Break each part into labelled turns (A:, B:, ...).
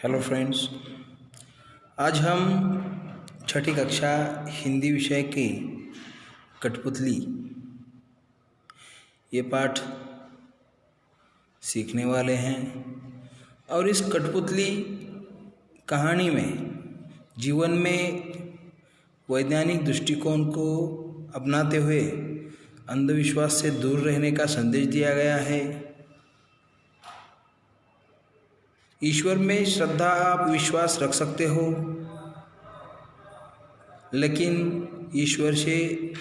A: Hello friends, आज हम छठी कक्षा हिंदी विषय की कठपुतली ये पाठ सीखने वाले हैं। और इस कठपुतली कहानी में जीवन में वैज्ञानिक दृष्टिकोण को अपनाते हुए अंधविश्वास से दूर रहने का संदेश दिया गया है। ईश्वर में श्रद्धा आप विश्वास रख सकते हो, लेकिन ईश्वर से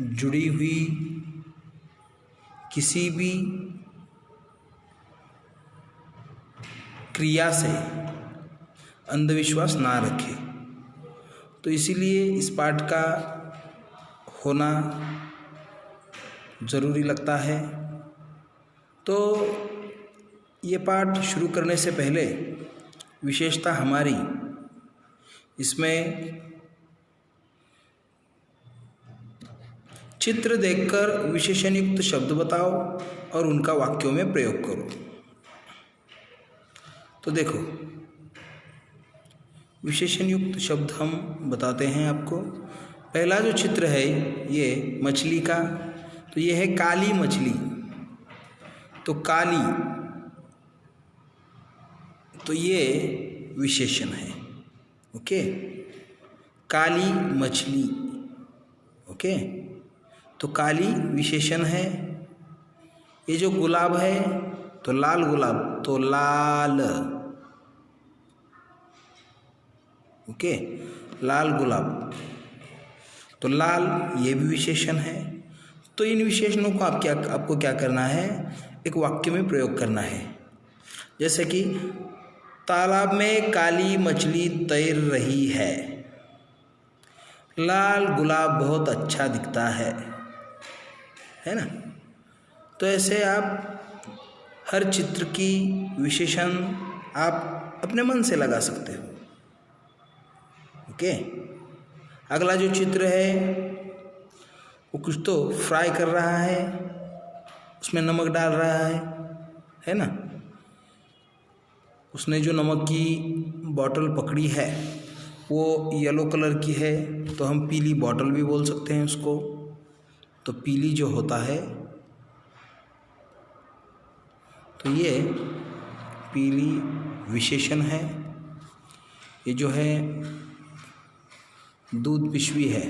A: जुड़ी हुई किसी भी क्रिया से अंधविश्वास ना रखें। तो इसीलिए इस पाठ का होना ज़रूरी लगता है। तो ये पाठ शुरू करने से पहले विशेषता हमारी इसमें चित्र देखकर विशेषण युक्त शब्द बताओ और उनका वाक्यों में प्रयोग करो। तो देखो, विशेषण युक्त शब्द हम बताते हैं आपको। पहला जो चित्र है ये मछली का, तो ये है काली मछली। तो काली, तो ये विशेषण है। ओके, काली मछली। ओके, तो काली विशेषण है। ये जो गुलाब है तो लाल गुलाब, तो लाल। ओके, लाल गुलाब, तो लाल ये भी विशेषण है। तो इन विशेषणों को आपको क्या करना है, एक वाक्य में प्रयोग करना है। जैसे कि तालाब में काली मछली तैर रही है, लाल गुलाब बहुत अच्छा दिखता है ना। तो ऐसे आप हर चित्र की विशेषण आप अपने मन से लगा सकते हो। ओके, अगला जो चित्र है वो कुछ तो फ्राई कर रहा है, उसमें नमक डाल रहा है ना। उसने जो नमक की बॉटल पकड़ी है वो येलो कलर की है, तो हम पीली बॉटल भी बोल सकते हैं उसको। तो पीली जो होता है, तो ये पीली विशेषण है। ये जो है दूध पिशवी है,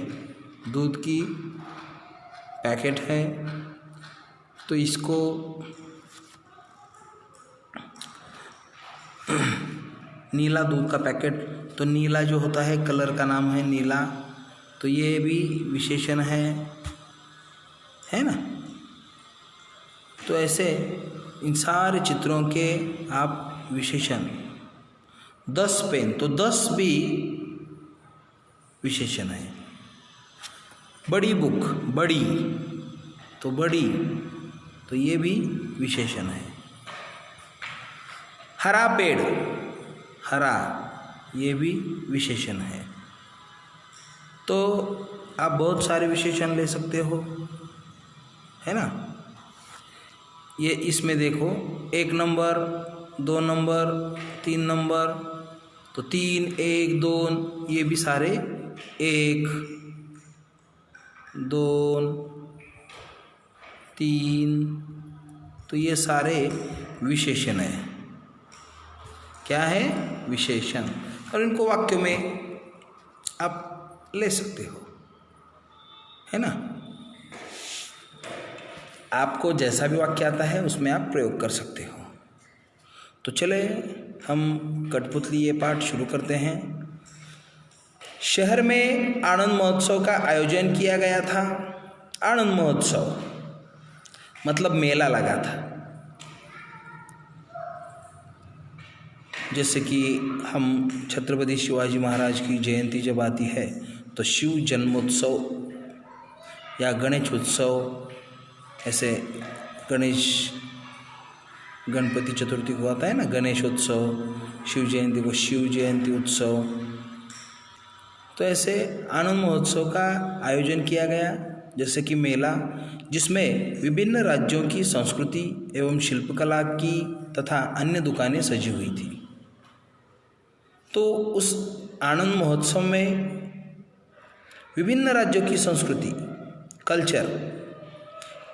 A: दूध की पैकेट है, तो इसको नीला दूध का पैकेट, तो नीला जो होता है कलर का नाम है नीला, तो ये भी विशेषण है ना। तो ऐसे इन सारे चित्रों के आप विशेषण, 10 पेन, तो 10 भी विशेषण है। बड़ी बुक, बड़ी, तो बड़ी, तो ये भी विशेषण है। हरा पेड़, हरा, ये भी विशेषण है। तो आप बहुत सारे विशेषण ले सकते हो, है ना। ये इसमें देखो, 1 नंबर, 2 नंबर, 3 नंबर, तो 3, 1, 2, ये भी सारे 1, 2, 3, तो ये सारे विशेषण है। क्या है, विशेषण। और इनको वाक्य में आप ले सकते हो, है ना। आपको जैसा भी वाक्य आता है उसमें आप प्रयोग कर सकते हो। तो चले हम कठपुतली ये पाठ शुरू करते हैं। शहर में आनंद महोत्सव का आयोजन किया गया था। आनंद महोत्सव मतलब मेला लगा था। जैसे कि हम छत्रपति शिवाजी महाराज की जयंती जब आती है तो शिव जन्मोत्सव या गणेश उत्सव, ऐसे गणपति चतुर्थी को आता है ना गणेशोत्सव, शिव जयंती को शिव जयंती उत्सव। तो ऐसे आनंद महोत्सव का आयोजन किया गया, जैसे कि मेला, जिसमें विभिन्न राज्यों की संस्कृति एवं शिल्पकला की तथा अन्य दुकानें सजी हुई थी। तो उस आनंद महोत्सव में विभिन्न राज्यों की संस्कृति, कल्चर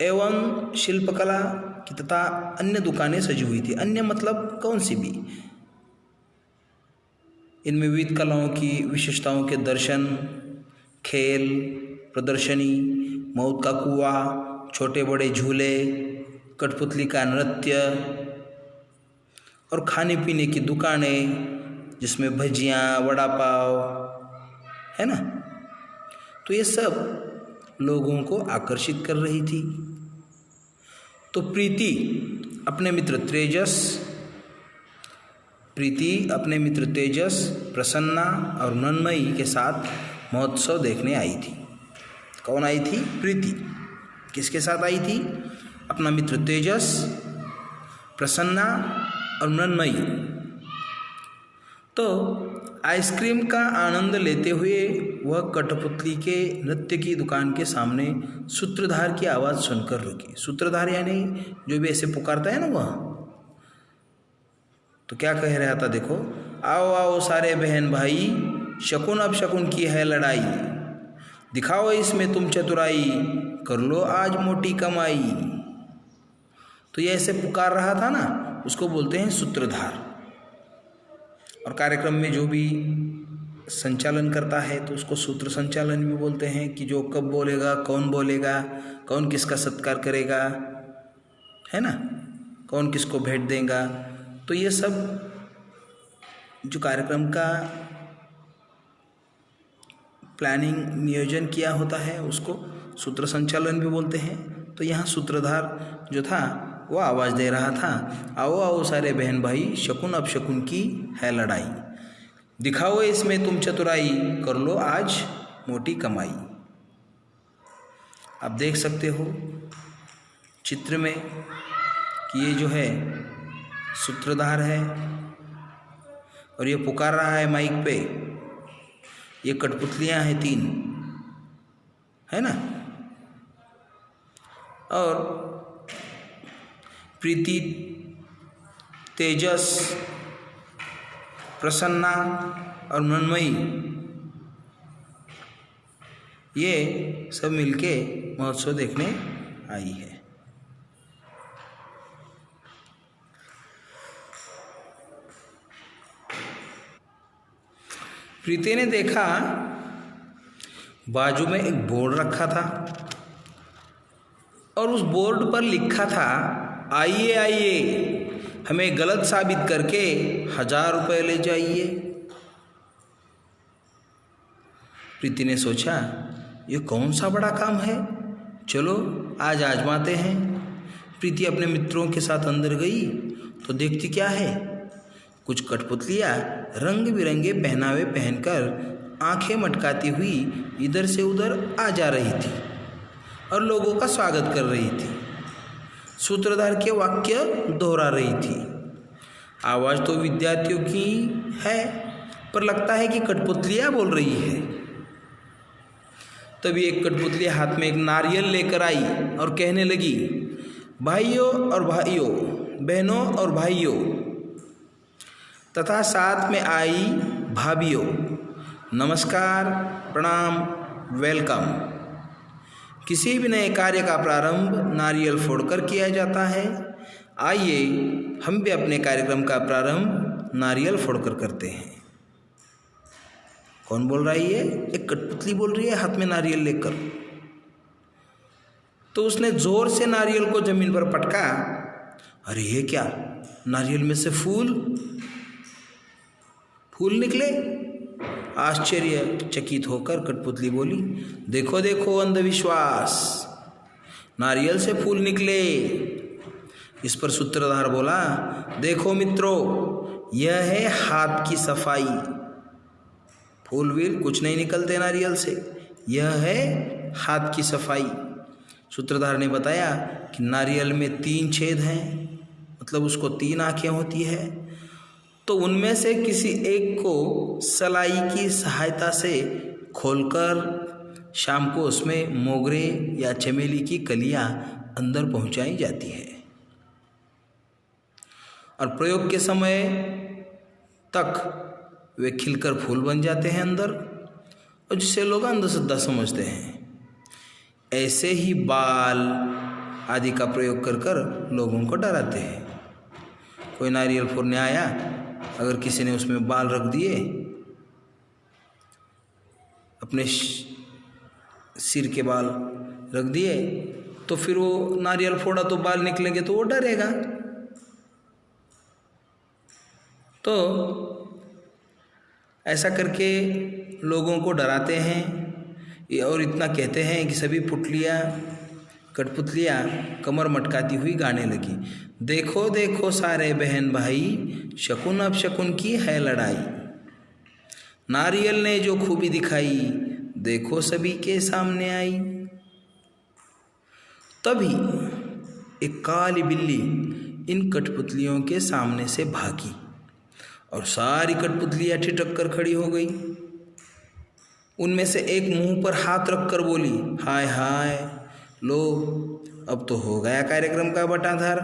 A: एवं शिल्पकला की तथा अन्य दुकानें सजी हुई थी। अन्य मतलब कौन सी भी, इनमें विविध कलाओं की विशेषताओं के दर्शन, खेल, प्रदर्शनी, मौत का कुआं, छोटे बड़े झूले, कठपुतली का नृत्य और खाने पीने की दुकानें जिसमें भजियाँ, वड़ा पाव, है ना, तो ये सब लोगों को आकर्षित कर रही थी। तो प्रीति अपने मित्र तेजस, प्रसन्ना और नन्मयी के साथ महोत्सव देखने आई थी। कौन आई थी? प्रीति। किसके साथ आई थी? अपना मित्र तेजस, प्रसन्ना और नन्मयी। तो आइसक्रीम का आनंद लेते हुए वह कठपुतली के नृत्य की दुकान के सामने सूत्रधार की आवाज़ सुनकर रुकी। सूत्रधार यानी जो भी ऐसे पुकारता है ना वह, तो क्या कह रहा था देखो, आओ आओ सारे बहन भाई, शकुन अब शकुन की है लड़ाई, दिखाओ इसमें तुम चतुराई, कर लो आज मोटी कमाई। तो ये ऐसे पुकार रहा था ना, उसको बोलते हैं सूत्रधार। और कार्यक्रम में जो भी संचालन करता है तो उसको सूत्र संचालन भी बोलते हैं, कि जो कब बोलेगा, कौन किसका सत्कार करेगा, है ना, कौन किसको भेंट देगा। तो ये सब जो कार्यक्रम का प्लानिंग, नियोजन किया होता है उसको सूत्र संचालन भी बोलते हैं। तो यहाँ सूत्रधार जो था वो आवाज़ दे रहा था, आओ आओ सारे बहन भाई, शकुन अब शकुन की है लड़ाई, दिखाओ इसमें तुम चतुराई, कर लो आज मोटी कमाई। आप देख सकते हो चित्र में कि ये जो है सूत्रधार है और ये पुकार रहा है माइक पे। ये कठपुतलियाँ हैं 3, है ना, और प्रीति, तेजस, प्रसन्ना और नन्मयी ये सब मिलके महोत्सव देखने आई है। प्रीति ने देखा बाजू में एक बोर्ड रखा था और उस बोर्ड पर लिखा था, आइए आइए, हमें गलत साबित करके 1000 रुपये ले जाइए। प्रीति ने सोचा ये कौन सा बड़ा काम है, चलो आज आजमाते हैं। प्रीति अपने मित्रों के साथ अंदर गई तो देखती क्या है, कुछ कठपुतलियाँ रंग बिरंगे पहनावे पहनकर आंखें मटकाती हुई इधर से उधर आ जा रही थी और लोगों का स्वागत कर रही थी। सूत्रधार के वाक्य दोहरा रही थी। आवाज़ तो विद्यार्थियों की है पर लगता है कि कठपुतलियाँ बोल रही है। तभी एक कठपुतली हाथ में एक नारियल लेकर आई और कहने लगी, भाइयों और भाइयों, बहनों और भाइयों तथा साथ में आई भाभियों, नमस्कार, प्रणाम, वेलकम। किसी भी नए कार्य का प्रारंभ नारियल फोड़कर किया जाता है। आइए हम भी अपने कार्यक्रम का प्रारंभ नारियल फोड़कर करते हैं। कौन बोल रहा है ये? एक कठपुतली बोल रही है हाथ में नारियल लेकर। तो उसने जोर से नारियल को जमीन पर पटका। अरे ये क्या, नारियल में से फूल निकले। आश्चर्यचकित होकर कठपुतली बोली, देखो देखो अंधविश्वास, नारियल से फूल निकले। इस पर सूत्रधार बोला, देखो मित्रों, यह है हाथ की सफाई, फूल वील कुछ नहीं निकलते नारियल से, यह है हाथ की सफाई। सूत्रधार ने बताया कि नारियल में 3 छेद हैं, मतलब उसको 3 आँखें होती है। तो उनमें से किसी एक को सलाई की सहायता से खोलकर शाम को उसमें मोगरे या चमेली की कलियां अंदर पहुंचाई जाती है और प्रयोग के समय तक वे खिलकर फूल बन जाते हैं अंदर, और जिसे लोग अंधश्रद्धा समझते हैं। ऐसे ही बाल आदि का प्रयोग कर कर लोगों को डराते हैं। कोई नारियल फोड़ने आया, अगर किसी ने उसमें बाल रख दिए, अपने सिर के बाल रख दिए, तो फिर वो नारियल फोड़ा तो बाल निकलेंगे तो वो डरेगा। तो ऐसा करके लोगों को डराते हैं और इतना कहते हैं कि सभी पुतलियाँ कठपुतलियाँ कमर मटकाती हुई गाने लगी, देखो देखो सारे बहन भाई, शकुन अब शकुन की है लड़ाई। नारियल ने जो खूबी दिखाई, देखो सभी के सामने आई। तभी एक काली बिल्ली इन कठपुतलियों के सामने से भागी और सारी कठपुतलियाँ ठिठक कर खड़ी हो गई। उनमें से एक मुंह पर हाथ रखकर बोली, हाय हाय, लो अब तो हो गया कार्यक्रम का बटाधार।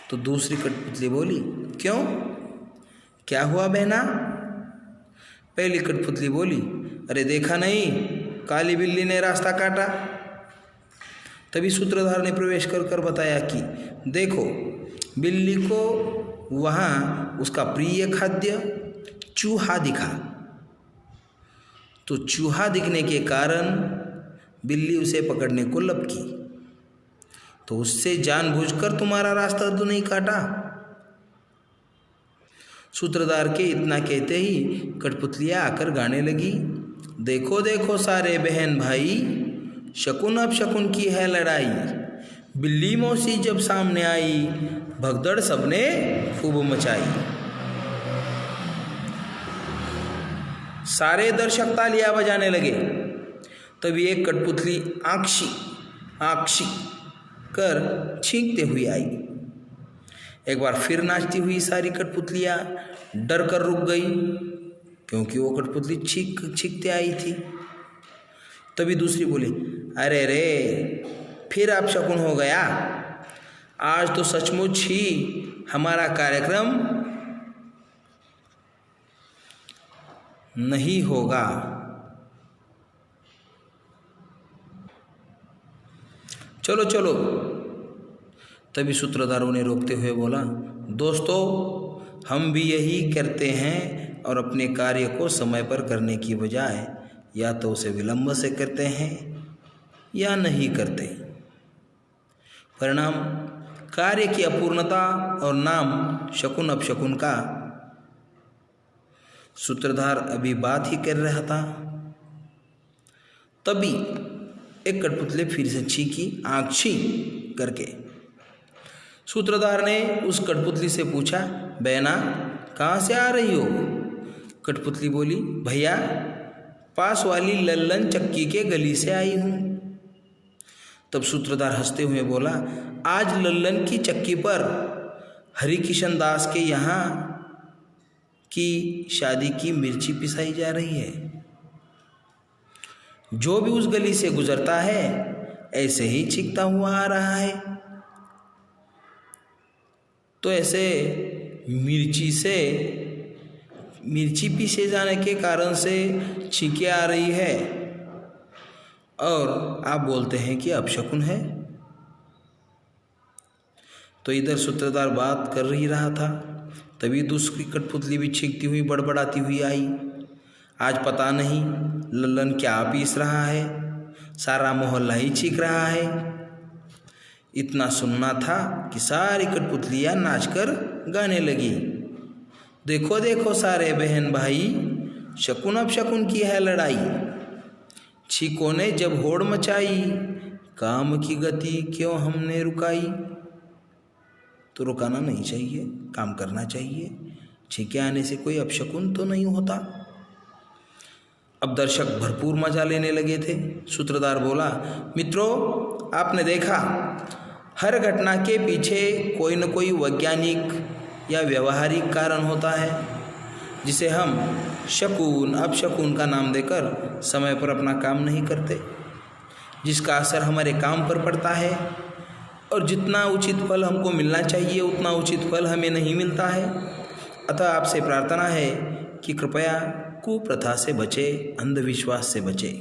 A: तो दूसरी कठपुतली बोली, क्यों, क्या हुआ बहना? पहली कठपुतली बोली, अरे देखा नहीं, काली बिल्ली ने रास्ता काटा। तभी सूत्रधार ने प्रवेश कर कर बताया कि देखो, बिल्ली को वहाँ उसका प्रिय खाद्य चूहा दिखा, तो चूहा दिखने के कारण बिल्ली उसे पकड़ने को लपकी, तो उससे जानबूझकर तुम्हारा रास्ता तो नहीं काटा। सूत्रधार के इतना कहते ही कठपुतलियाँ आकर गाने लगी, देखो देखो सारे बहन भाई, शकुन अब शकुन की है लड़ाई। बिल्ली मौसी जब सामने आई, भगदड़ सबने खूब मचाई। सारे दर्शक तालियां बजाने लगे। तभी एक कठपुतली आंक्षी आंक्षी कर छींकते हुए आई। एक बार फिर नाचती हुई सारी कठपुतलियाँ डर कर रुक गई, क्योंकि वो कठपुतली छींकते आई थी। तभी दूसरी बोली, अरे रे, फिर आप शकुन हो गया, आज तो सचमुच ही हमारा कार्यक्रम नहीं होगा। चलो चलो। तभी सूत्रधारों ने रोकते हुए बोला, दोस्तों, हम भी यही करते हैं और अपने कार्य को समय पर करने की बजाय या तो उसे विलंब से करते हैं या नहीं करते। परिणाम कार्य की अपूर्णता और नाम शकुन अपशकुन का। सूत्रधार अभी बात ही कर रहा था, तभी एक कठपुतली फिर से छींकी आंक्षी करके। सूत्रधार ने उस कठपुतली से पूछा, बहना कहाँ से आ रही हो? कठपुतली बोली, भैया पास वाली लल्लन चक्की के गली से आई हूँ। तब सूत्रधार हंसते हुए बोला, आज लल्लन की चक्की पर हरिकिशन दास के यहाँ की शादी की मिर्ची पिसाई जा रही है। जो भी उस गली से गुजरता है ऐसे ही छींकता हुआ आ रहा है। तो ऐसे मिर्ची पीसे जाने के कारण से छींके आ रही है और आप बोलते हैं कि अपशकुन है। तो इधर सूत्रधार बात कर ही रहा था, तभी दूसरी कठपुतली भी छींकती हुई बड़बड़ाती हुई आई। आज पता नहीं लल्लन क्या पीस रहा है, सारा मोहल्ला ही छींक रहा है। इतना सुनना था कि सारी कठपुतलियाँ नाचकर गाने लगी, देखो देखो सारे बहन भाई, शकुन अपशकुन की है लड़ाई। छीकों ने जब होड़ मचाई, काम की गति क्यों हमने रुकाई। तो रुकाना नहीं चाहिए, काम करना चाहिए। छींके आने से कोई अपशकुन तो नहीं होता। अब दर्शक भरपूर मजा लेने लगे थे। सूत्रधार बोला, मित्रों, आपने देखा हर घटना के पीछे कोई न कोई वैज्ञानिक या व्यवहारिक कारण होता है, जिसे हम शकुन अपशकुन का नाम देकर समय पर अपना काम नहीं करते, जिसका असर हमारे काम पर पड़ता है और जितना उचित फल हमको मिलना चाहिए उतना उचित फल हमें नहीं मिलता है। अतः आपसे प्रार्थना है कि कृपया कुप्रथा से बचे, अंधविश्वास से बचे।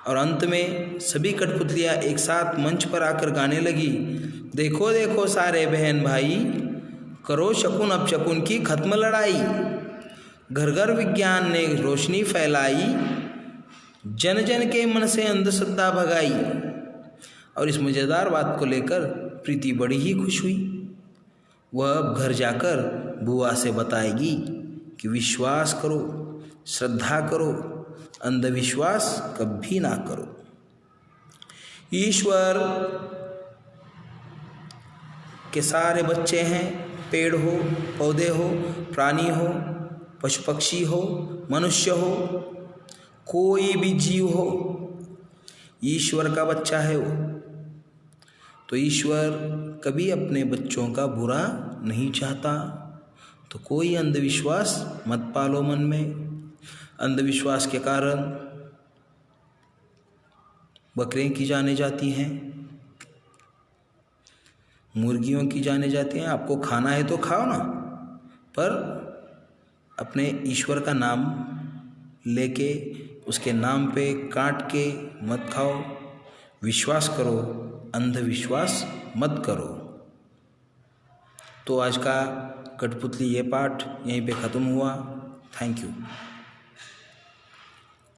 A: और अंत में सभी कठपुतलियाँ एक साथ मंच पर आकर गाने लगी, देखो देखो सारे बहन भाई, करो शकुन अपशकुन की खत्म लड़ाई। घर घर विज्ञान ने रोशनी फैलाई, जन जन के मन से अंधश्रद्धा भगाई। और इस मज़ेदार बात को लेकर प्रीति बड़ी ही खुश हुई। वह अब घर जाकर बुआ से बताएगी कि विश्वास करो, श्रद्धा करो, अंधविश्वास कभी ना करो। ईश्वर के सारे बच्चे हैं, पेड़ हो, पौधे हो, प्राणी हो, पशु पक्षी हो, मनुष्य हो, कोई भी जीव हो, ईश्वर का बच्चा है वो। तो ईश्वर कभी अपने बच्चों का बुरा नहीं चाहता। तो कोई अंधविश्वास मत पालो मन में। अंधविश्वास के कारण बकरियाँ की जाने जाती हैं, मुर्गियों की जाने जाती हैं। आपको खाना है तो खाओ ना, पर अपने ईश्वर का नाम लेके उसके नाम पे काट के मत खाओ। विश्वास करो, अंधविश्वास मत करो। तो आज का कठपुतली ये पाठ यहीं पे ख़त्म हुआ। Thank you.